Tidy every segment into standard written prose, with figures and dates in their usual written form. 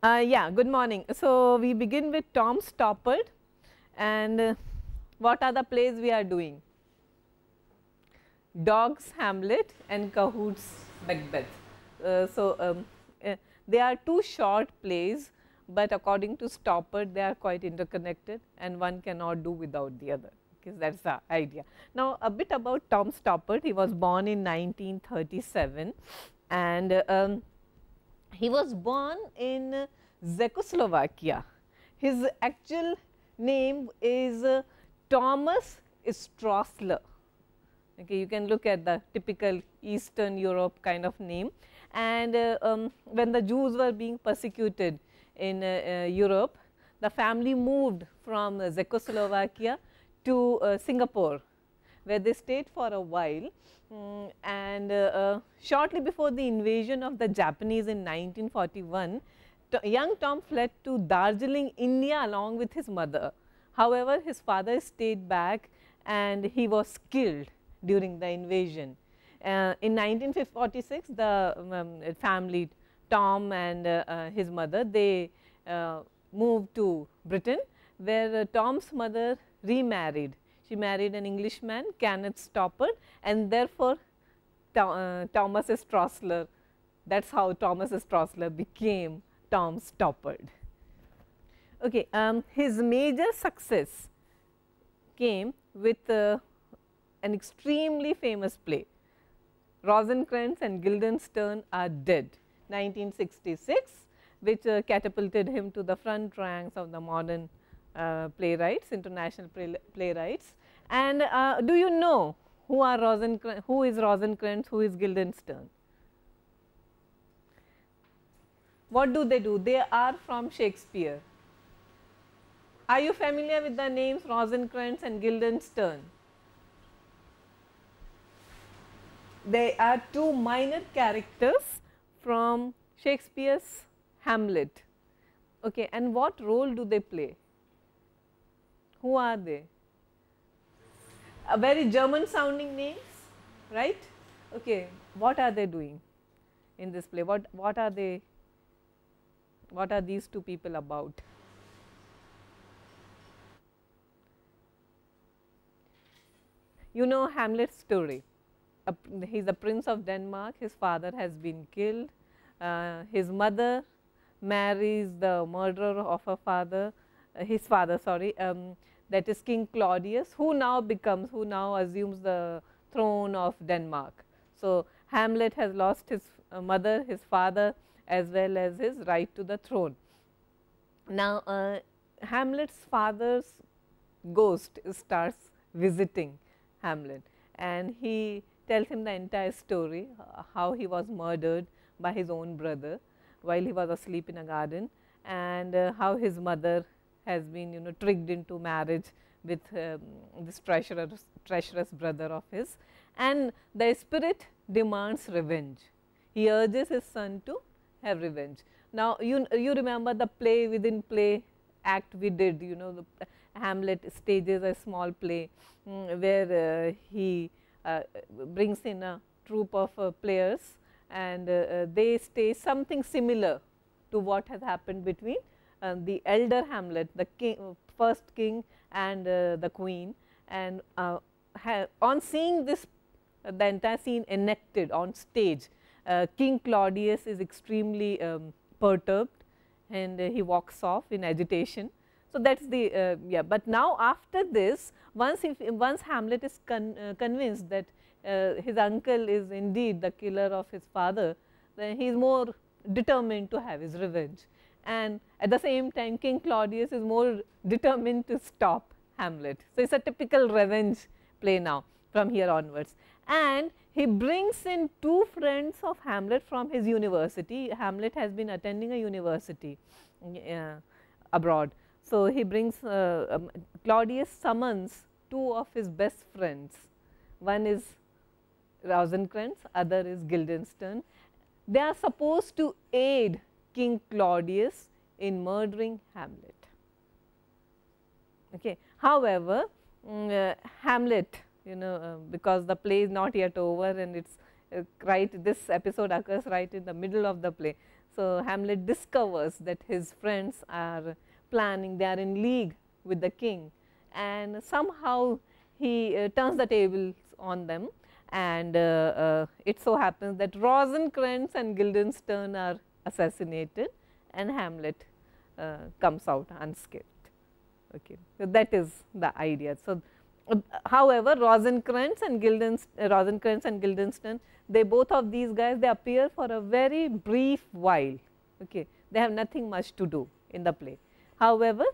Yeah, good morning. So, we begin with Tom Stoppard, and what are the plays we are doing? Dogs Hamlet and Cahoots Macbeth. They are two short plays, but according to Stoppard they are quite interconnected and one cannot do without the other, because that is the idea. Now, a bit about Tom Stoppard. He was born in 1937 and he was born in Czechoslovakia. His actual name is Thomas Strasler. Okay, you can look at the typical Eastern Europe kind of name. And when the Jews were being persecuted in Europe, the family moved from Czechoslovakia to Singapore, where they stayed for a while. And shortly before the invasion of the Japanese in 1941, young Tom fled to Darjeeling, India along with his mother. However, his father stayed back and he was killed during the invasion. In 1946, the family, Tom and his mother, they moved to Britain, where Tom's mother remarried. She married an Englishman, Kenneth Stoppard, and therefore Thomas Strasler. That is how Thomas Strasler became Tom Stoppard. Okay, his major success came with an extremely famous play, Rosencrantz and Guildenstern Are Dead, 1966, which catapulted him to the front ranks of the modern playwrights, international playwrights. And do you know who is Rosencrantz, who is Guildenstern? What do? They are from Shakespeare. Are you familiar with the names Rosencrantz and Guildenstern? They are two minor characters from Shakespeare's Hamlet. Okay, and what role do they play? Who are they? A very German sounding names, right? Okay, what are they doing in this play? What are they? What are these two people about? You know Hamlet's story. He is the Prince of Denmark. His father has been killed. His mother marries the murderer of her father, his father, sorry, that is King Claudius, who now assumes the throne of Denmark. So, Hamlet has lost his mother, his father, as well as his right to the throne. Now, Hamlet's father's ghost starts visiting Hamlet, and he tells him the entire story, how he was murdered by his own brother while he was asleep in a garden, and how his mother has been tricked into marriage with this treacherous brother of his, and the spirit demands revenge. He urges his son to have revenge. Now, you remember the play within play act we did, the Hamlet stages a small play where he brings in a troupe of players, and they stage something similar to what has happened between the elder Hamlet, the first king and the queen, and on seeing this, the entire scene enacted on stage, King Claudius is extremely perturbed and he walks off in agitation. So, that is the yeah, but now after this, once Hamlet is convinced that his uncle is indeed the killer of his father, then he is more determined to have his revenge, and at the same time King Claudius is more determined to stop Hamlet. So, it is a typical revenge play now from here onwards, and he brings in two friends of Hamlet from his university. Hamlet has been attending a university abroad. So, he brings Claudius summons two of his best friends, one is Rosencrantz, other is Guildenstern. They are supposed to aid King Claudius in murdering Hamlet. Okay. However, Hamlet, because the play is not yet over and it is right, this episode occurs right in the middle of the play. So, Hamlet discovers that his friends are planning, they are in league with the king, and somehow he turns the tables on them, and it so happens that Rosencrantz and Guildenstern are assassinated and Hamlet comes out unscathed. Okay. So, that is the idea. So, however, Rosencrantz and Guildenstern, they both of these guys, they appear for a very brief while. Okay. They have nothing much to do in the play. However,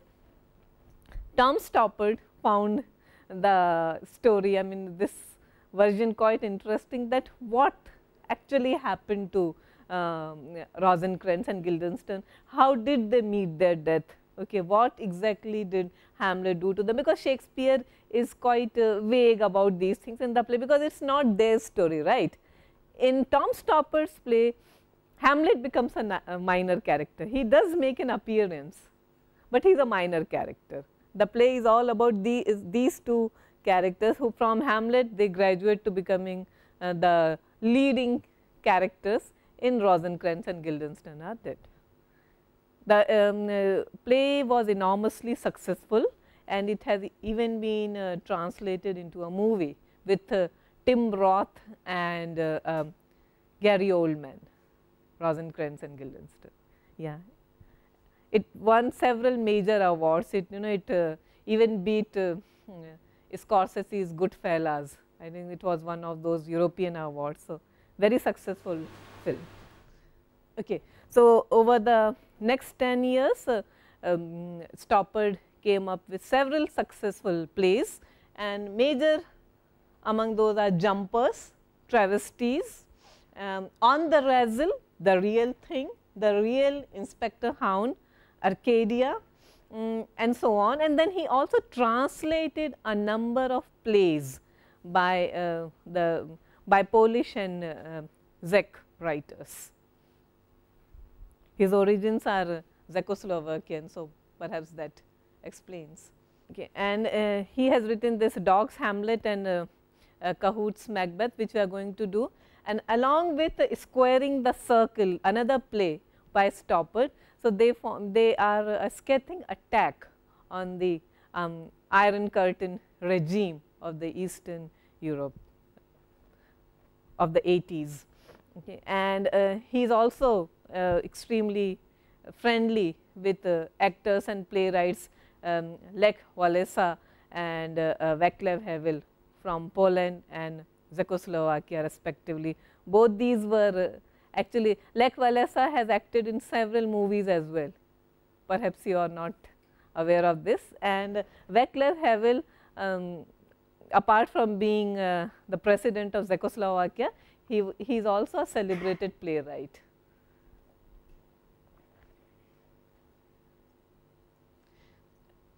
Tom Stoppard found the story, I mean this version quite interesting, that what actually happened to Rosencrantz and Guildenstern, how did they meet their death, okay, what exactly did Hamlet do to them, because Shakespeare is quite vague about these things in the play, because it is not their story, right. In Tom Stoppard's play, Hamlet becomes a minor character, he does make an appearance, but he is a minor character. The play is all about these two characters who from Hamlet they graduate to becoming the leading characters in Rosencrantz and Guildenstern are dead. The play was enormously successful and it has even been translated into a movie with Tim Roth and Gary Oldman, Rosencrantz and Guildenstern. Yeah. It won several major awards. It even beat Scorsese's Goodfellas. I think it was one of those European awards. So, very successful film. Okay. So, over the next 10 years, Stoppard came up with several successful plays, and major among those are Jumpers, Travesties, On the Razzle, The Real Thing, The Real Inspector Hound, Arcadia, and so on. And then he also translated a number of plays by Polish and Czech writers. His origins are Czechoslovakian, so perhaps that explains. Okay. And he has written this Dogs Hamlet and Cahoot's Macbeth, which we are going to do, and along with Squaring the Circle, another play by Stoppard. So, they are a scathing attack on the Iron Curtain regime of the Eastern Europe of the 80s. Okay. And he is also extremely friendly with actors and playwrights Lech Walesa and Václav Havel from Poland and Czechoslovakia respectively. Both these were actually, Lech Walesa has acted in several movies as well, perhaps you are not aware of this. And Václav Havel, apart from being the president of Czechoslovakia, he is also a celebrated playwright.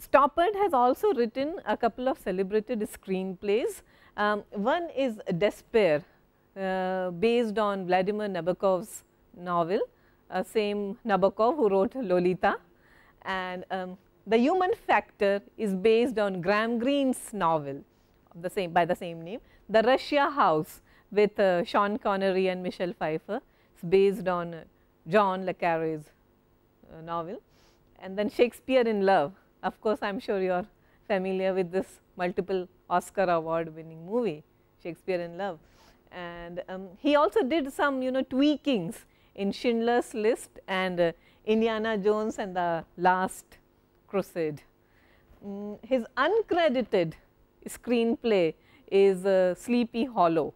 Stoppard has also written a couple of celebrated screenplays. One is Despair, based on Vladimir Nabokov's novel, same Nabokov who wrote Lolita, and The Human Factor is based on Graham Greene's novel of by the same name. The Russia House with Sean Connery and Michelle Pfeiffer is based on John le Carre's novel. And then Shakespeare in Love, of course, I am sure you are familiar with this multiple Oscar award winning movie, Shakespeare in Love. And he also did some tweakings in Schindler's List and Indiana Jones and the Last Crusade. His uncredited screenplay is Sleepy Hollow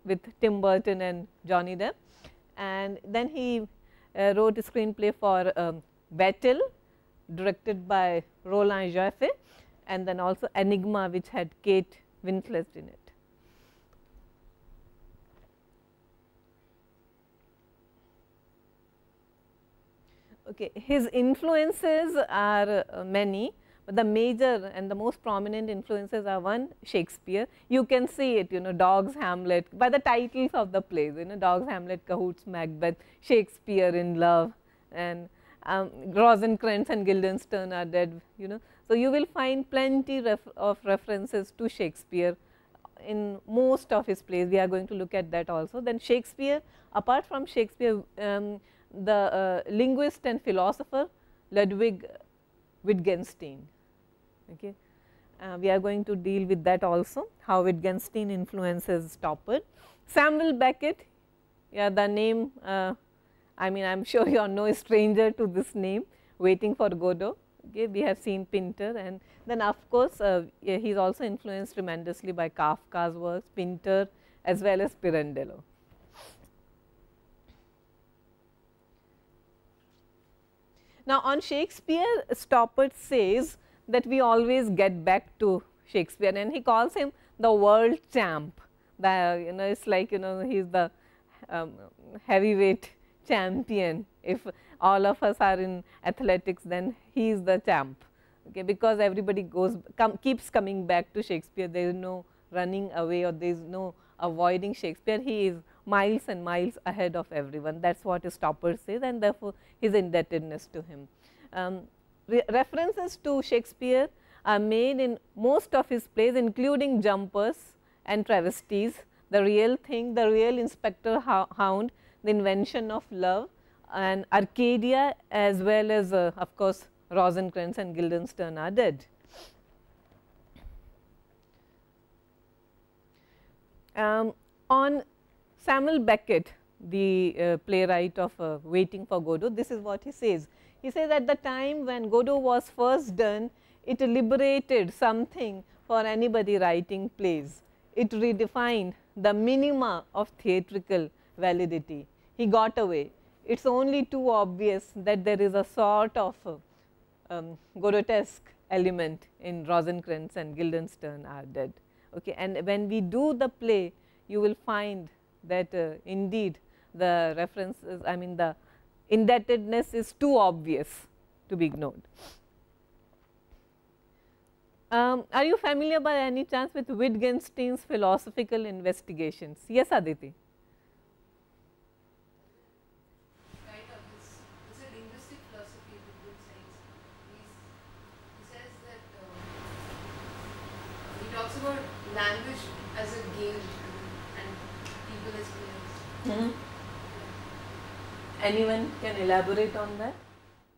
with Tim Burton and Johnny Depp, and then he wrote a screenplay for Battle, directed by Roland Joffé, and then also Enigma, which had Kate Winslet in it. Okay. His influences are many, but the major and the most prominent influences are one, Shakespeare. You can see it, Dogs Hamlet, by the titles of the plays, Dogs Hamlet, Cahoot's Macbeth, Shakespeare in Love, and Rosencrantz and Guildenstern are dead, So, you will find plenty of references to Shakespeare in most of his plays. We are going to look at that also. Then Shakespeare, apart from Shakespeare, the linguist and philosopher Ludwig Wittgenstein. Okay. We are going to deal with that also, how Wittgenstein influences Stoppard. Samuel Beckett, yeah, the name, I mean I am sure you are no stranger to this name, Waiting for Godot. Okay. We have seen Pinter, and then of course, yeah, he is also influenced tremendously by Kafka's works, Pinter as well as Pirandello. Now, on Shakespeare, Stoppard says that we always get back to Shakespeare, and he calls him the world champ. The, you know, it's like, you know, he is the heavyweight champion. If all of us are in athletics, then he is the champ, okay, because everybody keeps coming back to Shakespeare. There is no running away, or there is no avoiding Shakespeare. He is miles and miles ahead of everyone. That is what Stoppard says, and therefore, his indebtedness to him. References to Shakespeare are made in most of his plays, including Jumpers and Travesties, The Real Thing, The Real Inspector Hound, The Invention of Love, and Arcadia, as well as of course, Rosencrantz and Guildenstern are dead. On Samuel Beckett, the playwright of Waiting for Godot, this is what he says. He says, at the time when Godot was first done, it liberated something for anybody writing plays. It redefined the minima of theatrical validity. He got away. It is only too obvious that there is a sort of Godotesque element in Rosencrantz and Guildenstern are dead. Okay. And when we do the play, you will find that indeed the references, I mean the indebtedness is too obvious to be ignored. Are you familiar by any chance with Wittgenstein's philosophical investigations? Yes, Aditi. Kind of, it's a linguistic philosophy with good sense. He says that he talks about language as a game and people as players. Anyone can elaborate on that?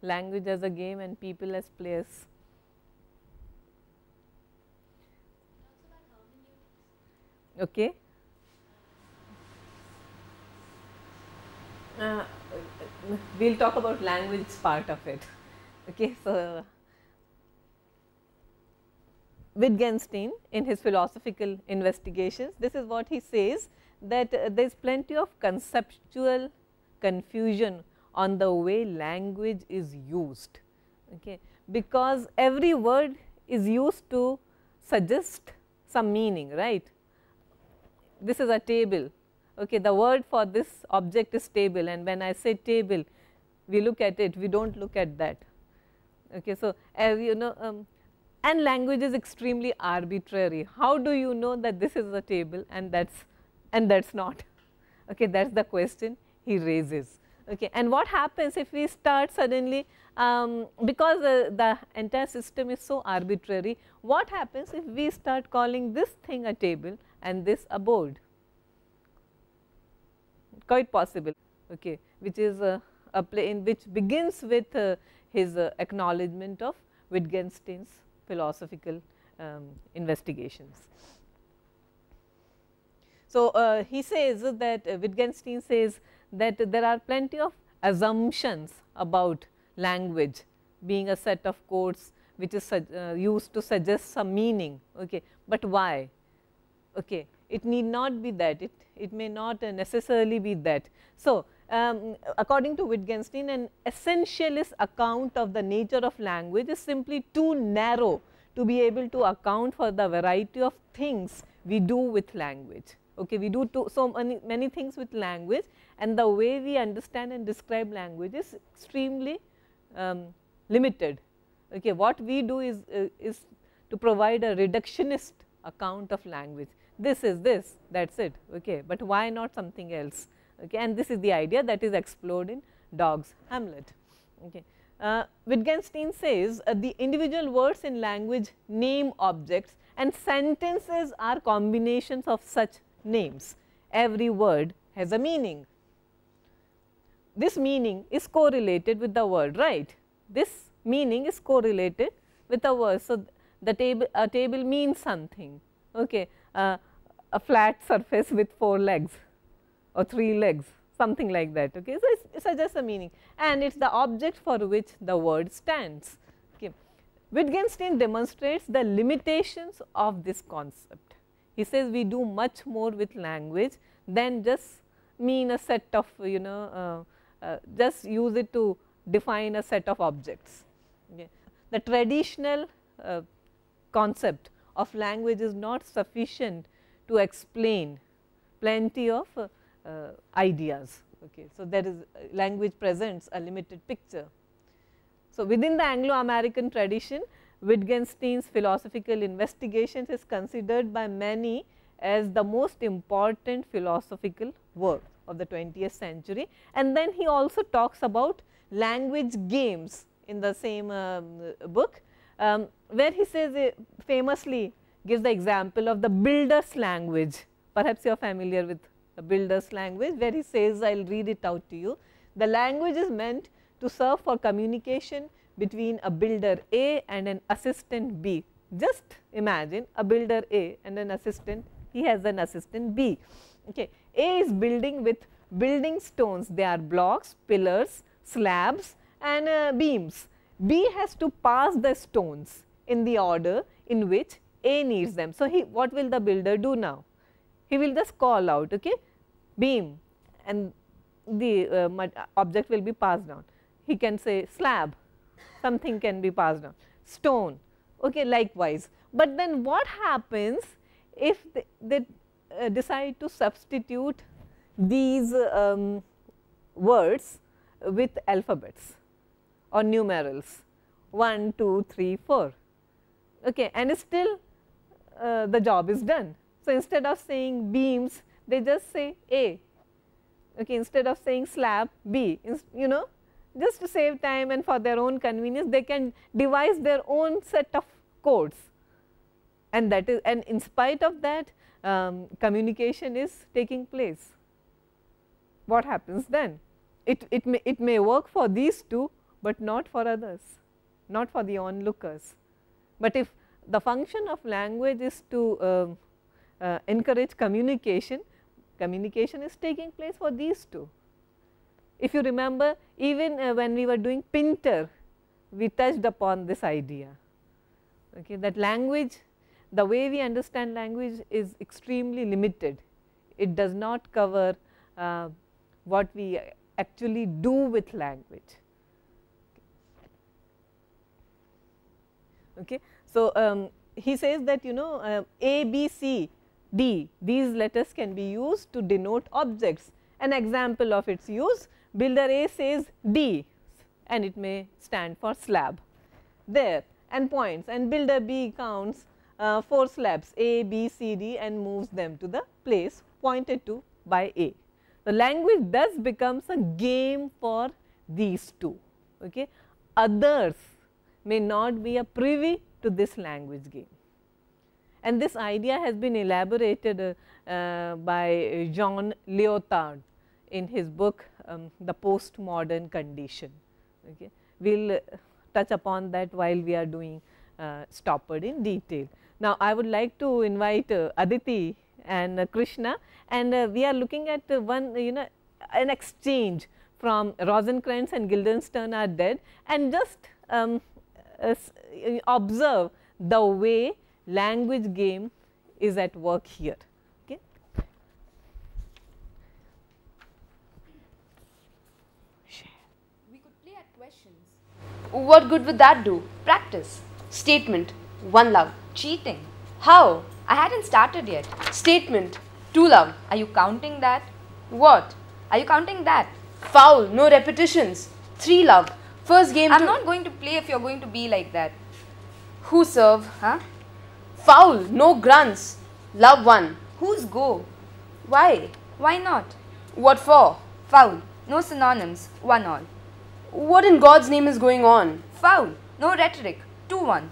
Language as a game and people as players. Okay. We will talk about language part of it. Okay. So, Wittgenstein in his philosophical investigations, this is what he says, that there is plenty of conceptual confusion on the way language is used, okay, because every word is used to suggest some meaning, right. This is a table, okay, the word for this object is table, and when I say table, we look at it, we do not look at that. Okay. So, as you know, and language is extremely arbitrary. How do you know that this is a table and that's not? Okay, that is the question he raises. Okay. And what happens if we start suddenly, because the entire system is so arbitrary, what happens if we start calling this thing a table and this a board? Quite possible, okay, which is a play in which begins with his acknowledgement of Wittgenstein's philosophical investigations. So, he says that Wittgenstein says that there are plenty of assumptions about language being a set of codes which is used to suggest some meaning, okay. But why? Okay. It need not be that, it may not necessarily be that. So, according to Wittgenstein, an essentialist account of the nature of language is simply too narrow to be able to account for the variety of things we do with language. Okay, we do so many things with language, and the way we understand and describe language is extremely limited. Okay, what we do is to provide a reductionist account of language. This is this, that is it, okay. But why not something else? Okay. And this is the idea that is explored in Dogg's Hamlet. Okay. Wittgenstein says the individual words in language name objects, and sentences are combinations of such names. Every word has a meaning. this meaning is correlated with the word, right. This meaning is correlated with a word. So, the table, a table means something, okay. A flat surface with 4 legs or 3 legs, something like that, okay. So, it suggests a meaning and it is the object for which the word stands. Okay. Wittgenstein demonstrates the limitations of this concept. He says we do much more with language than just mean a set of, you know, just use it to define a set of objects. Okay. The traditional concept of language is not sufficient to explain plenty of ideas. Okay. So, there is language presents a limited picture. So, within the Anglo-American tradition, Wittgenstein's philosophical investigations is considered by many as the most important philosophical work of the 20th century. And then he also talks about language games in the same book, where he says famously gives the example of the builder's language. Perhaps you are familiar with the builder's language, where he says, I will read it out to you. The language is meant to serve for communication between a builder A and an assistant B. Just imagine a builder A and an assistant, he has an assistant B. Okay. A is building with building stones, they are blocks, pillars, slabs and beams. B has to pass the stones in the order in which A needs them. So, what will the builder do now? He will just call out, okay, beam, and the object will be passed down. He can say slab, something can be passed down, stone, okay, likewise. But then what happens if they decide to substitute these words with alphabets or numerals 1, 2, 3, 4, okay, and still the job is done. So, instead of saying beams, they just say A, okay, instead of saying slab, B, you know, just to save time and for their own convenience, they can devise their own set of codes, and that is, and in spite of that, communication is taking place. What happens then? It may work for these two, but not for others, not for the onlookers. But if the function of language is to encourage communication, communication is taking place for these two. If you remember, even when we were doing Pinter, we touched upon this idea, okay, that language, the way we understand language is extremely limited. It does not cover what we actually do with language. Okay. So, he says that, you know, A, B, C, D, these letters can be used to denote objects. An example of its use, builder A says D and it may stand for slab there, and points, and builder B counts 4 slabs A, B, C, D and moves them to the place pointed to by A. The language thus becomes a game for these two. Okay. Others may not be a privy to this language game, and this idea has been elaborated by Jean Lyotard in his book The Postmodern Condition. Okay. We will touch upon that while we are doing Stoppard in detail. Now, I would like to invite Aditi and Krishna, and we are looking at one, you know, an exchange from Rosencrantz and Guildenstern are dead, and just observe the way language game is at work here. Okay. We could play at questions. What good would that do? Practice. Statement. One love. Cheating. How? I hadn't started yet. Statement. Two love. Are you counting that? What? Are you counting that? Foul. No repetitions. Three love. First game. I'm not going to play if you're going to be like that. Who serve? Huh? Foul. No grunts. Love one. Who's go? Why? Why not? What for? Foul. No synonyms. 1-all. What in God's name is going on? Foul. No rhetoric. 2-1.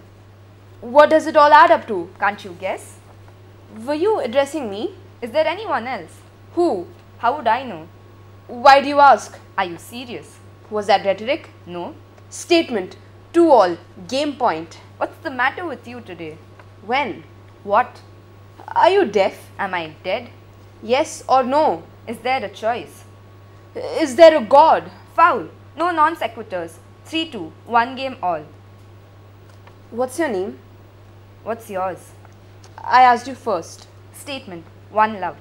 What does it all add up to? Can't you guess? Were you addressing me? Is there anyone else? Who? How would I know? Why do you ask? Are you serious? Was that rhetoric? No. Statement. 2 all. Game point. What's the matter with you today? When? What? Are you deaf? Am I dead? Yes or no? Is there a choice? Is there a God? Foul. No non sequiturs. 3-2. One game all. What's your name? What's yours? I asked you first. Statement. One love.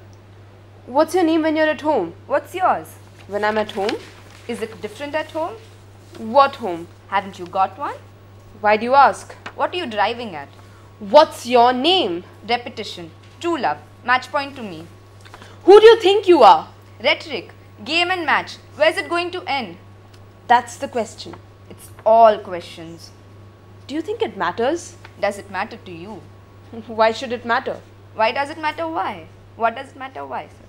What's your name when you're at home? What's yours? When I'm at home? Is it different at home? What home? Haven't you got one? Why do you ask? What are you driving at? What's your name? Repetition. True love. Match point to me. Who do you think you are? Rhetoric. Game and match. Where's it going to end? That's the question. It's all questions. Do you think it matters? Does it matter to you? Why should it matter? Why does it matter why? What does it matter why? Sorry.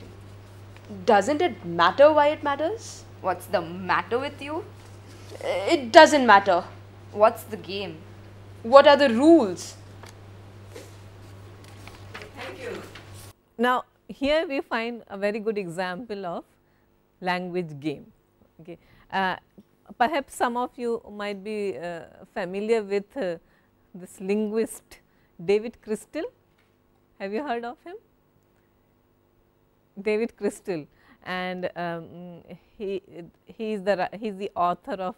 Doesn't it matter why it matters? What's the matter with you? It doesn't matter. What's the game? What are the rules? Now, here we find a very good example of language game. Okay. Perhaps some of you might be familiar with this linguist David Crystal. Have you heard of him? David Crystal, and he is the author of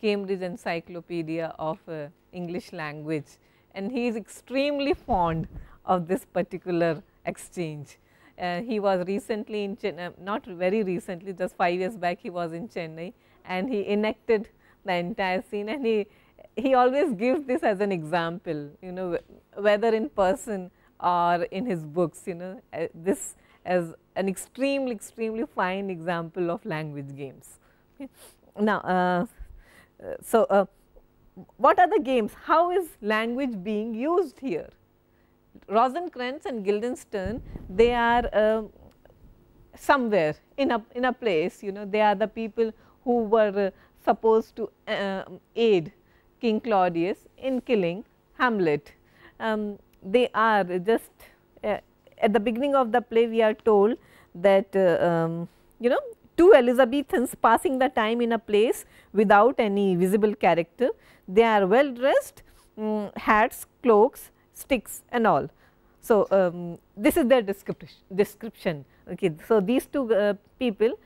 Cambridge Encyclopedia of English Language, and he is extremely fond of this particular exchange. He was recently in Chennai, not very recently, just 5 years back he was in Chennai, and he enacted the entire scene, and he always gives this as an example, you know, whether in person or in his books, you know, this as an extremely fine example of language games. Okay. Now, what are the games? How is language being used here? Rosencrantz and Guildenstern, they are somewhere in a place, you know, they are the people who were supposed to aid King Claudius in killing Hamlet. They are just at the beginning of the play we are told that you know, two Elizabethans passing the time in a place without any visible character. They are well dressed, hats, cloaks, sticks and all. So, this is their description. Okay. So, these two people,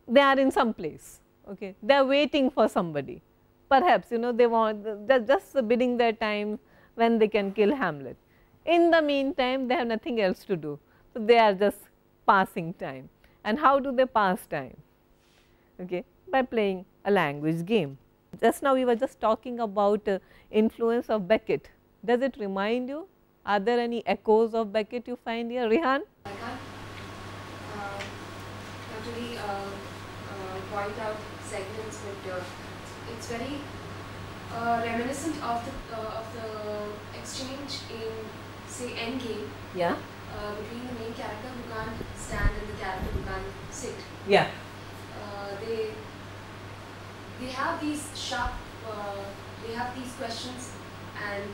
they are in some place, okay. They are waiting for somebody, perhaps, you know, they want, they are just bidding their time when they can kill Hamlet. In the meantime, they have nothing else to do. So, they are just passing time. And how do they pass time? Okay, by playing a language game. Just now we were just talking about influence of Beckett. Does it remind you? Are there any echoes of Beckett you find here? Rihan? I can't actually point out segments, but it's very reminiscent of the exchange in, say, Endgame. Yeah. Between the main character who can't stand and the character who can't sit. Yeah. They have these sharp, they have these questions, and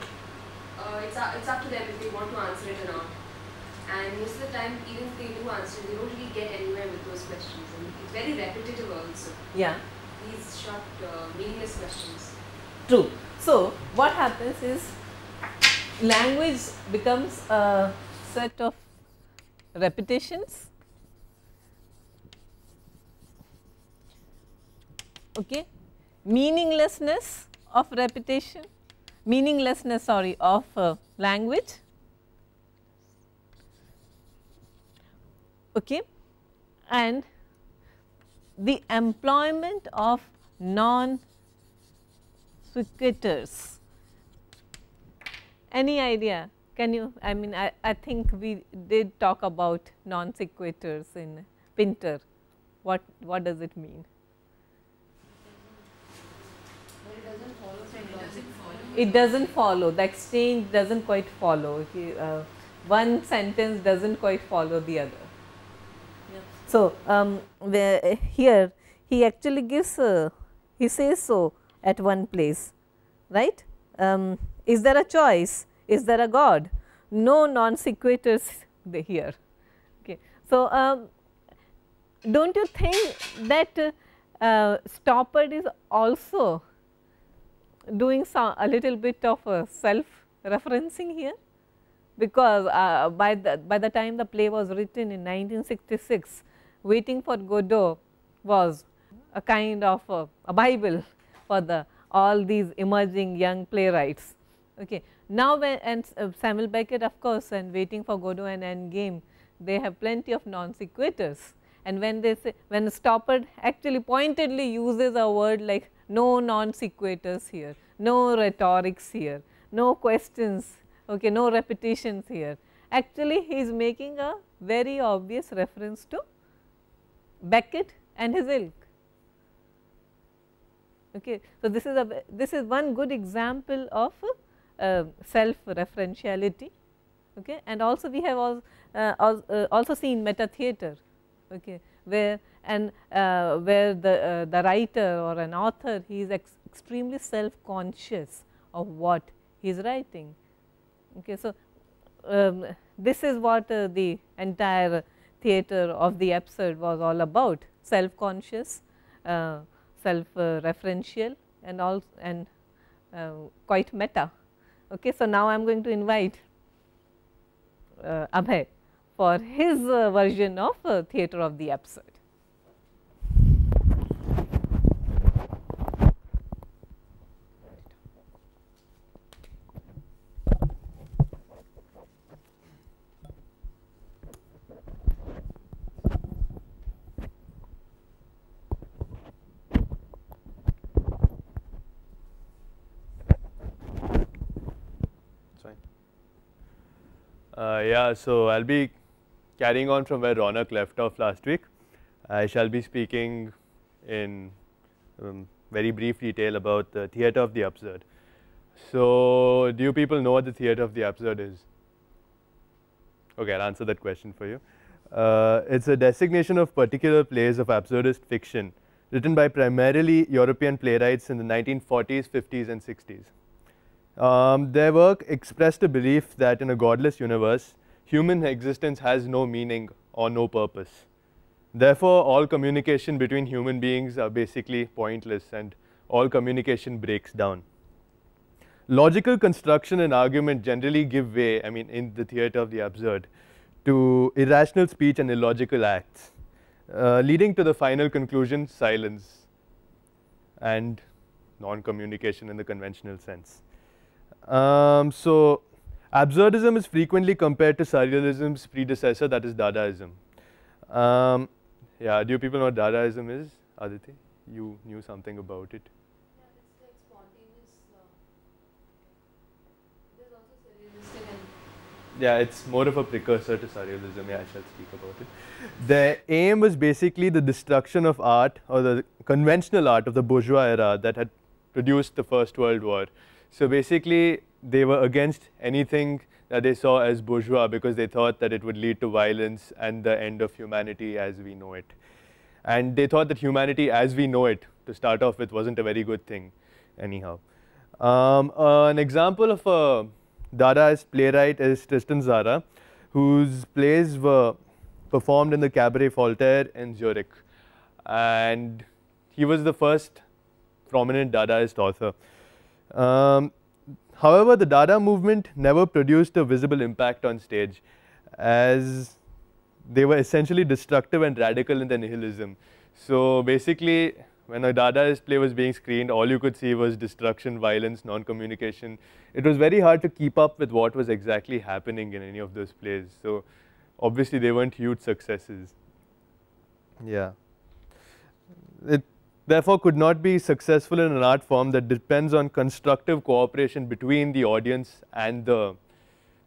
it's up to them if they want to answer it or not. And most of the time, even if they do answer, they don't really get anywhere with those questions, and it's very repetitive also. Yeah. These short, meaningless questions. True. So, what happens is language becomes a set of repetitions, okay, meaninglessness of repetition, meaninglessness sorry of language, okay, and the employment of non sequiturs. Any idea? Can you, I mean, I think we did talk about non sequiturs in Pinter. What does it mean? It doesn't follow, the exchange doesn't quite follow. Okay? One sentence doesn't quite follow the other. Yeah. So, here he actually gives, he says so at one place, right. Is there a choice? Is there a God? No non sequiturs here. Okay. So, don't you think that Stoppard is also doing a little bit of self referencing here? Because by the time the play was written in 1966, Waiting for Godot was a kind of a bible for all these emerging young playwrights. Okay. Now, Samuel Beckett, of course, and Waiting for Godot and Endgame, they have plenty of non sequiturs, and when they say, when Stoppard actually pointedly uses a word like no non sequiturs here, no rhetorics here, no questions, okay, no repetitions here, actually he is making a very obvious reference to Beckett and his ilk. Okay. So, this is one good example of self referentiality, okay. And also we have also seen meta theatre, okay, where the writer or an author, he is extremely self conscious of what he is writing. Okay. So, this is what the entire theatre of the absurd was all about, self conscious, self referential, and also quite meta. Okay. So, now I am going to invite Abhay for his version of theatre of the absurd. Yeah, so I'll be carrying on from where Ronak left off last week. I shall be speaking in very brief detail about the theatre of the absurd. So, do you people know what the theatre of the absurd is? Okay, I'll answer that question for you. It's a designation of particular plays of absurdist fiction written by primarily European playwrights in the 1940s, 50s and 60s. Their work expressed a belief that in a godless universe, human existence has no meaning or no purpose. Therefore, all communication between human beings are basically pointless and all communication breaks down. Logical construction and argument generally give way, I mean, in the theatre of the absurd, to irrational speech and illogical acts, leading to the final conclusion, silence and non-communication in the conventional sense. So, absurdism is frequently compared to surrealism's predecessor, that is Dadaism. Yeah, do you people know what Dadaism is? Aditi, you knew something about it. Yeah, it's like spontaneous. There's also surrealistic and. Yeah, it's more of a precursor to surrealism. Yeah, I shall speak about it. The aim was basically the destruction of art, or the conventional art of the bourgeois era that had produced the First World War. So basically, they were against anything that they saw as bourgeois because they thought that it would lead to violence and the end of humanity as we know it. And they thought that humanity as we know it, to start off with, wasn't a very good thing anyhow. An example of a Dadaist playwright is Tristan Tzara, whose plays were performed in the Cabaret Voltaire in Zurich. And he was the first prominent Dadaist author. However, the Dada movement never produced a visible impact on stage, as they were essentially destructive and radical in their nihilism. So basically, when a Dadaist play was being screened, all you could see was destruction, violence, non-communication. It was very hard to keep up with what was exactly happening in any of those plays. So obviously, they weren't huge successes. Yeah. It therefore could not be successful in an art form that depends on constructive cooperation between the audience and the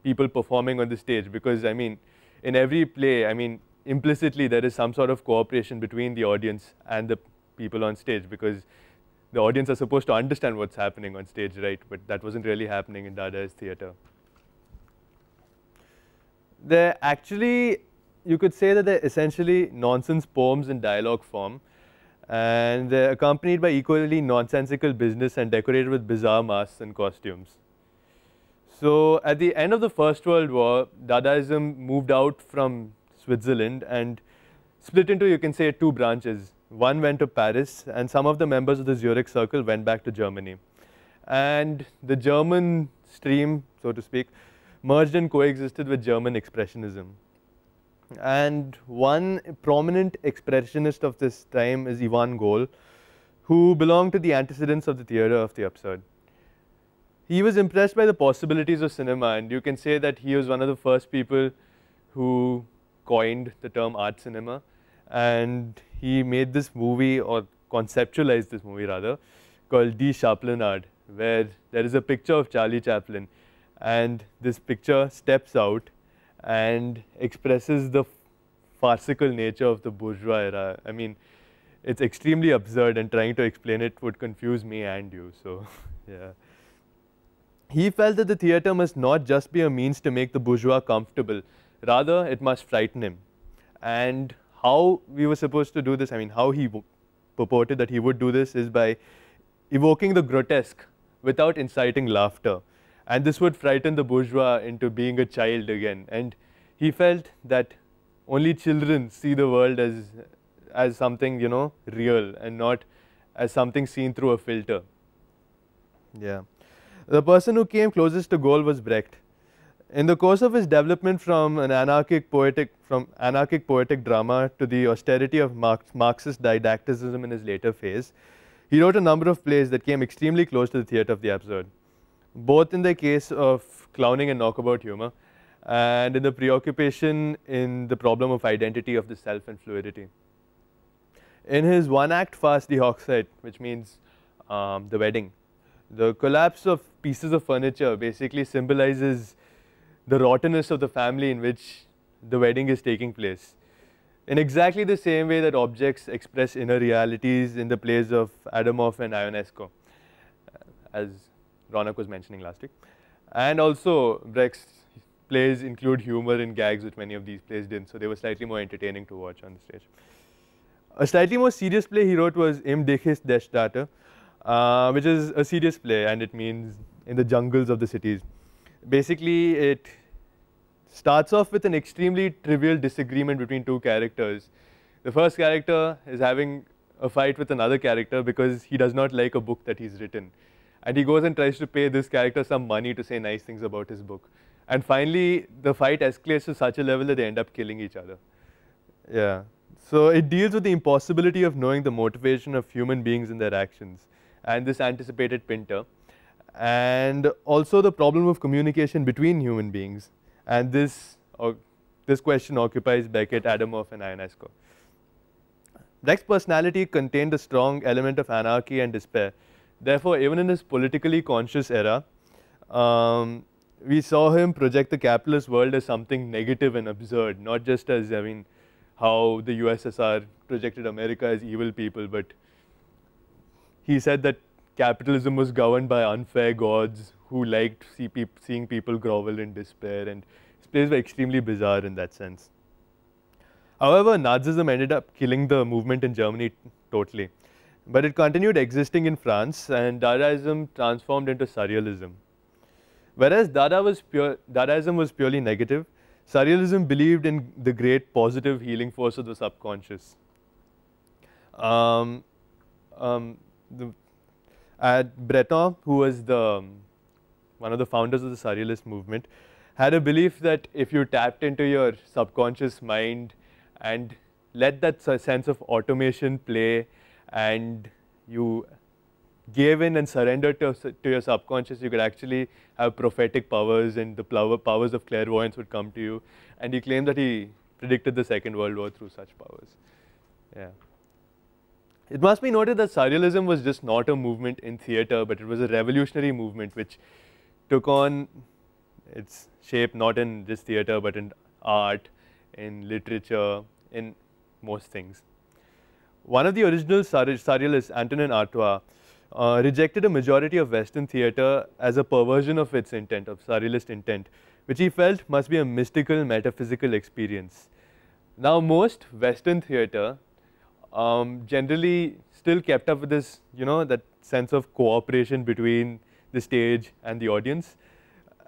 people performing on the stage, because I mean, in every play, I mean, implicitly there is some sort of cooperation between the audience and the people on stage, because the audience are supposed to understand what's happening on stage, right? But that wasn't really happening in Dadaist theatre. They're actually, you could say that they're essentially nonsense poems in dialogue form, and they're accompanied by equally nonsensical business and decorated with bizarre masks and costumes. So at the end of the First World War, Dadaism moved out from Switzerland and split into, you can say, two branches. One went to Paris, and some of the members of the Zurich Circle went back to Germany. And the German stream, so to speak, merged and coexisted with German Expressionism. And one prominent expressionist of this time is Ivan Goll, who belonged to the antecedents of the theatre of the absurd. He was impressed by the possibilities of cinema, and you can say that he was one of the first people who coined the term art cinema, and he made this movie, or conceptualized this movie rather, called Die Chaplinade, where there is a picture of Charlie Chaplin, and this picture steps out and expresses the farcical nature of the bourgeois era. I mean, it's extremely absurd, and trying to explain it would confuse me and you, so yeah. He felt that the theatre must not just be a means to make the bourgeois comfortable, rather it must frighten him. And how we were supposed to do this, I mean, how he purported that he would do this is by evoking the grotesque without inciting laughter. And this would frighten the bourgeois into being a child again. And he felt that only children see the world as something, you know, real, and not as something seen through a filter. Yeah. The person who came closest to Goll was Brecht. In the course of his development from anarchic poetic drama to the austerity of Marxist didacticism in his later phase, he wrote a number of plays that came extremely close to the theatre of the absurd, both in the case of clowning and knockabout humor, and in the preoccupation in the problem of identity of the self and fluidity. In his one-act farce, Die Hochzeit, which means the wedding, the collapse of pieces of furniture basically symbolizes the rottenness of the family in which the wedding is taking place. In exactly the same way that objects express inner realities in the plays of Adamov and Ionesco, as Ronak was mentioning last week. And also, Brecht's plays include humor and gags, which many of these plays didn't, so they were slightly more entertaining to watch on the stage. A slightly more serious play he wrote was Im Dickicht der Städte, which is a serious play, and it means in the jungles of the cities. Basically, it starts off with an extremely trivial disagreement between two characters. The first character is having a fight with another character because he does not like a book that he's written. And he goes and tries to pay this character some money to say nice things about his book. And finally, the fight escalates to such a level that they end up killing each other. Yeah. So it deals with the impossibility of knowing the motivation of human beings in their actions. And this anticipated Pinter. And also the problem of communication between human beings. And this question occupies Beckett, Adamov, and Ionesco. Brecht's personality contained a strong element of anarchy and despair. Therefore, even in his politically conscious era, we saw him project the capitalist world as something negative and absurd, not just as, I mean, how the USSR projected America as evil people, but he said that capitalism was governed by unfair gods who liked seeing people grovel in despair, and his plays were extremely bizarre in that sense. However, Nazism ended up killing the movement in Germany totally, but it continued existing in France, and Dadaism transformed into Surrealism. Whereas Dadaism was purely negative, Surrealism believed in the great positive healing force of the subconscious. Breton, who was one of the founders of the Surrealist movement, had a belief that if you tapped into your subconscious mind and let that sense of automation play, and you gave in and surrendered to your subconscious, you could actually have prophetic powers, and the powers of clairvoyance would come to you. And he claimed that he predicted the Second World War through such powers. Yeah. It must be noted that Surrealism was just not a movement in theatre, but it was a revolutionary movement which took on its shape not in just theatre, but in art, in literature, in most things. One of the original Surrealists, Antonin Artaud, rejected a majority of Western theatre as a perversion of its intent, of Surrealist intent, which he felt must be a mystical, metaphysical experience. Now, most Western theatre generally still kept up with this, that sense of cooperation between the stage and the audience,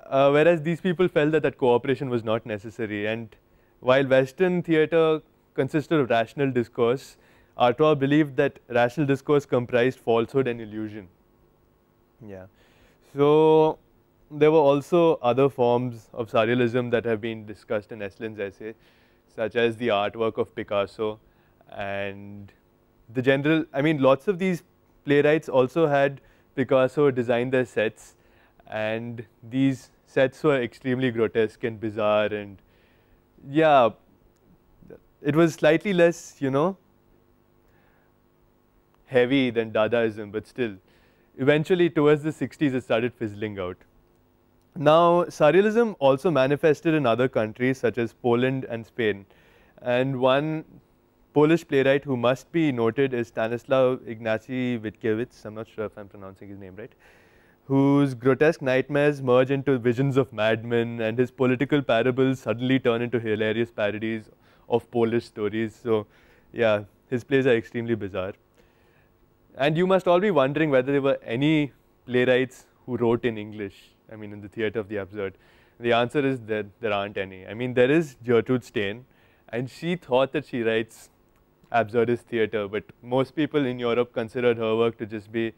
whereas these people felt that that cooperation was not necessary. And while Western theatre consisted of rational discourse. Artois believed that rational discourse comprised falsehood and illusion. Yeah. So there were also other forms of surrealism that have been discussed in Eslin's essay, such as the artwork of Picasso and the general, I mean, lots of these playwrights also had Picasso design their sets, and these sets were extremely grotesque and bizarre, and yeah, it was slightly less, you know, heavy than Dadaism, but still, eventually towards the 60s it started fizzling out. Now, surrealism also manifested in other countries such as Poland and Spain, and one Polish playwright who must be noted is Stanislaw Ignacy Witkiewicz, I'm not sure if I'm pronouncing his name right, whose grotesque nightmares merge into visions of madmen, and his political parables suddenly turn into hilarious parodies of Polish stories. So yeah, his plays are extremely bizarre. And you must all be wondering whether there were any playwrights who wrote in English, I mean in the theatre of the absurd. The answer is that there aren't any. I mean, there is Gertrude Stein, and she thought that she writes absurdist theatre, but most people in Europe considered her work to just be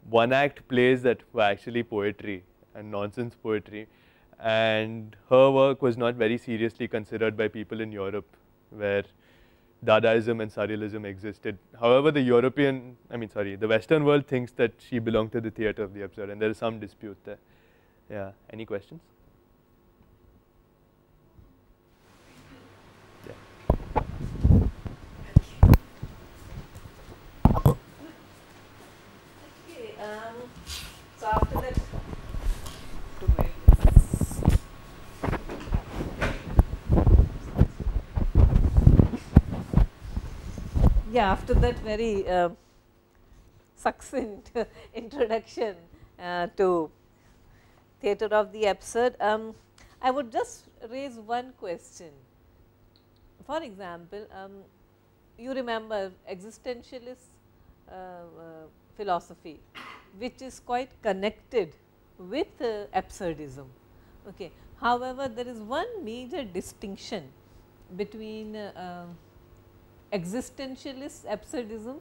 one-act plays that were actually poetry and nonsense poetry, and her work was not very seriously considered by people in Europe, where Dadaism and Surrealism existed. However, the the Western world thinks that she belonged to the theatre of the absurd, and there is some dispute there. Yeah, any questions? So after that, yeah, after that very succinct introduction to theatre of the absurd, I would just raise one question. For example, you remember existentialist philosophy, which is quite connected with absurdism. Okay. However, there is one major distinction between existentialist absurdism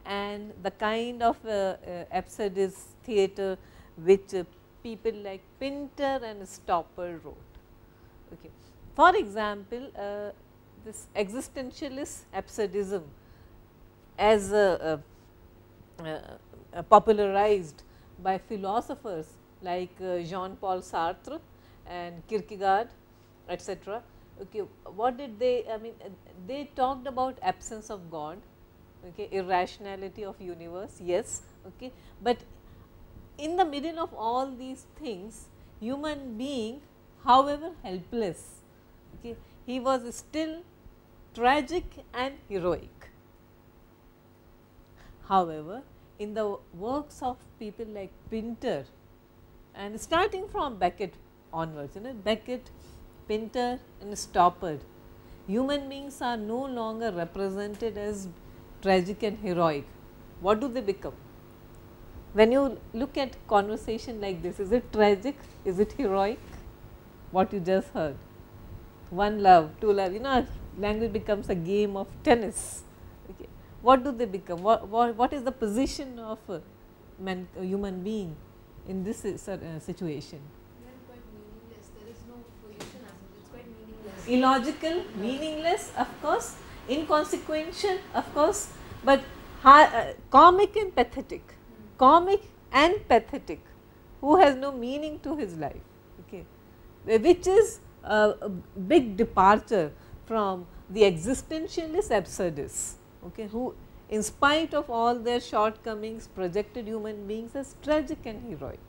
and the kind of absurdist theatre which people like Pinter and Stopper wrote. Okay. For example, this existentialist absurdism as popularized by philosophers like Jean-Paul Sartre and Kierkegaard, etc. Okay, what did they? I mean, they talked about absence of God, okay, irrationality of universe, yes, okay, but in the middle of all these things, human being, however helpless, okay, he was still tragic and heroic. However, in the works of people like Pinter, and starting from Beckett onwards, Beckett, Pinter and Stopper, human beings are no longer represented as tragic and heroic. What do they become? When you look at conversation like this, is it tragic? Is it heroic? What you just heard, one love, two love, language becomes a game of tennis. Okay. What do they become? What is the position of a human being in this situation? They are quite meaningless. There is no position as such. It's quite meaningless. Illogical, meaningless, of course, inconsequential, of course, but comic and pathetic. Comic and pathetic, who has no meaning to his life, okay, which is a big departure from the existentialist absurdists, okay, who in spite of all their shortcomings projected human beings as tragic and heroic.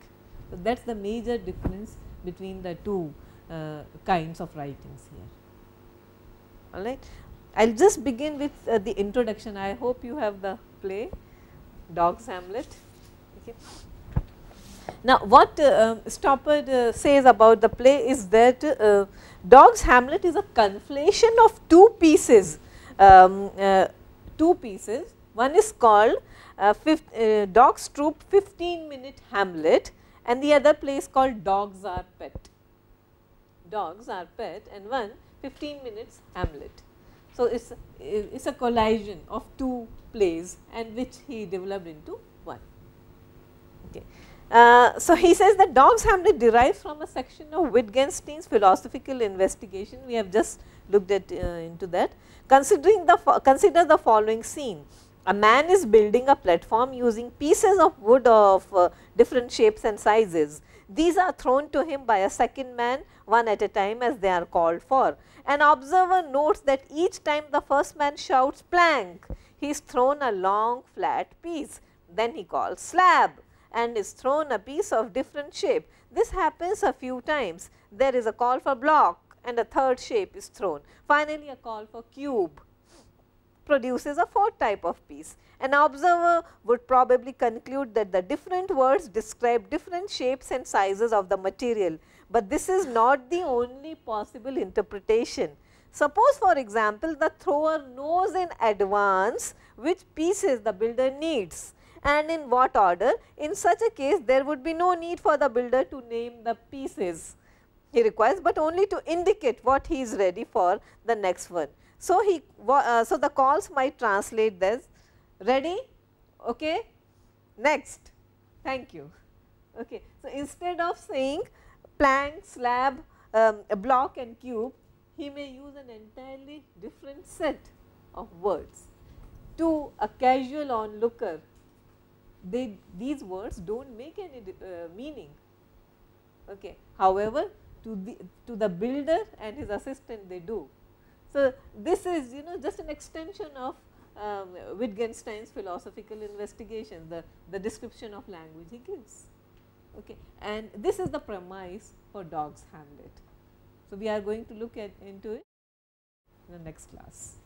So, that is the major difference between the two kinds of writings here. All right. I will just begin with the introduction. I hope you have the play, Dog's Hamlet. Okay. Now, what Stopper says about the play is that Dog's Hamlet is a conflation of two pieces. One is called Dog's Troop 15-minute Hamlet, and the other play is called Dogs Are Pet. Dogs Are Pet, and one 15 minutes Hamlet. So, it is a collision of two plays and which he developed into one. Okay. So, he says that Dog's Hamlet derives from a section of Wittgenstein's philosophical investigation. We have just looked at into that. Consider the following scene. A man is building a platform using pieces of wood of different shapes and sizes. These are thrown to him by a second man, one at a time, as they are called for. An observer notes that each time the first man shouts plank, he is thrown a long flat piece. Then he calls slab and is thrown a piece of different shape. This happens a few times. There is a call for block and a third shape is thrown. Finally, a call for cube produces a fourth type of piece. An observer would probably conclude that the different words describe different shapes and sizes of the material, but this is not the only possible interpretation. Suppose, for example, the thrower knows in advance which pieces the builder needs and in what order. In such a case, there would be no need for the builder to name the pieces he requires, but only to indicate what he is ready for the next one. So, so the calls might translate this ready, okay, next, thank you. Okay. So, instead of saying plank, slab, block and cube, he may use an entirely different set of words. To a casual onlooker, these words do not make any meaning. Okay. However, to the builder and his assistant they do. So, this is just an extension of Wittgenstein's philosophical investigation, the description of language he gives. Okay. And this is the premise for Dog's Hamlet. So, we are going to look into it in the next class.